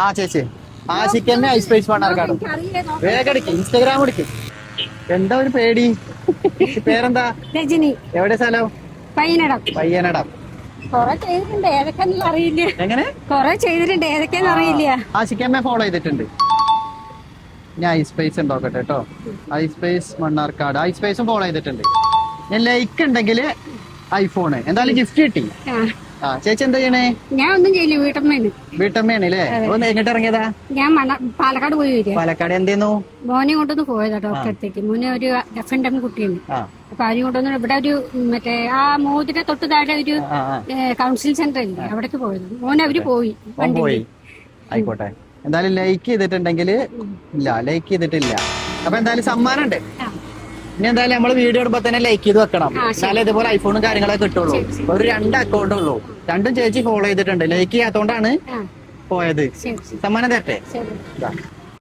ആ ചേച്ചി ആശിക്കന്നെ ice space മണ്ണാർക്കാടും വേഗം എടുക്ക് ഇൻസ്റ്റാഗ്രാം എടുക്ക്. എന്താ ഒരു പേടി? പേരെന്താ? രജനി. എവിടെ സ്ഥലം? പയ്യനടം. പയ്യനടം. കൊറേ ചെയ്തിട്ടുണ്ട്, ഏതൊക്കെയാണെന്ന് അറിയില്ല. എങ്ങനെ? കൊറേ ചെയ്തിട്ടുണ്ട്, ഏതൊക്കെയാന്ന് അറിയില്ല. ആശിക്കമ്മ ഫോളോ ചെയ്തിട്ടുണ്ട്. ഞാൻ ഐസ് സ്പേസ് ഉണ്ടോക്കട്ടെ കേട്ടോ. ഐസ് സ്പേസ് മണ്ണാർക്കാട് ഐസ് സ്പേസും ഫോളോ ചെയ്തിട്ടുണ്ട്. ഞാൻ ലൈക്ക് ഉണ്ടെങ്കിൽ ഐഫോണ് എന്തായാലും ഗിഫ്റ്റ് കിട്ടി. ആ ചേച്ചി എന്താ ചെയ്യണേ? ഞാൻ ഒന്നും ചെയ്യില്ല, വീട്ടമ്മേന്. വീട്ടമ്മയാണല്ലേ? ഒന്ന് എങ്ങോട്ട് ഇറങ്ങിയതാ? ഞാൻ പാലക്കാട് പോയി വരിക. പാലക്കാട് എന്തെയ്യുന്നു? മോനെ കൊണ്ടൊന്ന് പോയതാ ഡോക്ടറെ അടുത്തേക്ക്. മോനെ ഒരു F&M കുട്ടിയാണ്. അപ്പൊ അതിന് കൊണ്ടൊന്ന് ഇവിടെ ഒരു മറ്റേ ആ മോതിര തൊട്ട് താഴെ ഒരു കൗൺസിൽ സെന്റർ ഇല്ലേ, അവിടേക്ക് പോയത്. മോനെ അവര് പോയി. ആയിക്കോട്ടെ. എന്തായാലും ലൈക്ക് ചെയ്തിട്ടുണ്ടെങ്കിൽ ഇല്ല, ലൈക്ക് ചെയ്തിട്ടില്ല. അപ്പൊ എന്തായാലും സമ്മാനം ഉണ്ട്. ഇനി എന്തായാലും നമ്മള് വീഡിയോ ഇടുമ്പോ തന്നെ ലൈക്ക് ചെയ്ത് വെക്കണം. എന്നാലും ഇതുപോലെ ഐഫോണും കാര്യങ്ങളൊക്കെ കിട്ടുള്ളൂ. ഒരു 2 അക്കൗണ്ട് ഉള്ളൂ, 2 ചേച്ചി ഫോളോ ചെയ്തിട്ടുണ്ട്. ലൈക്ക് ചെയ്യാത്തോണ്ടാണ് പോയത്. സമ്മാനം തരട്ടെ?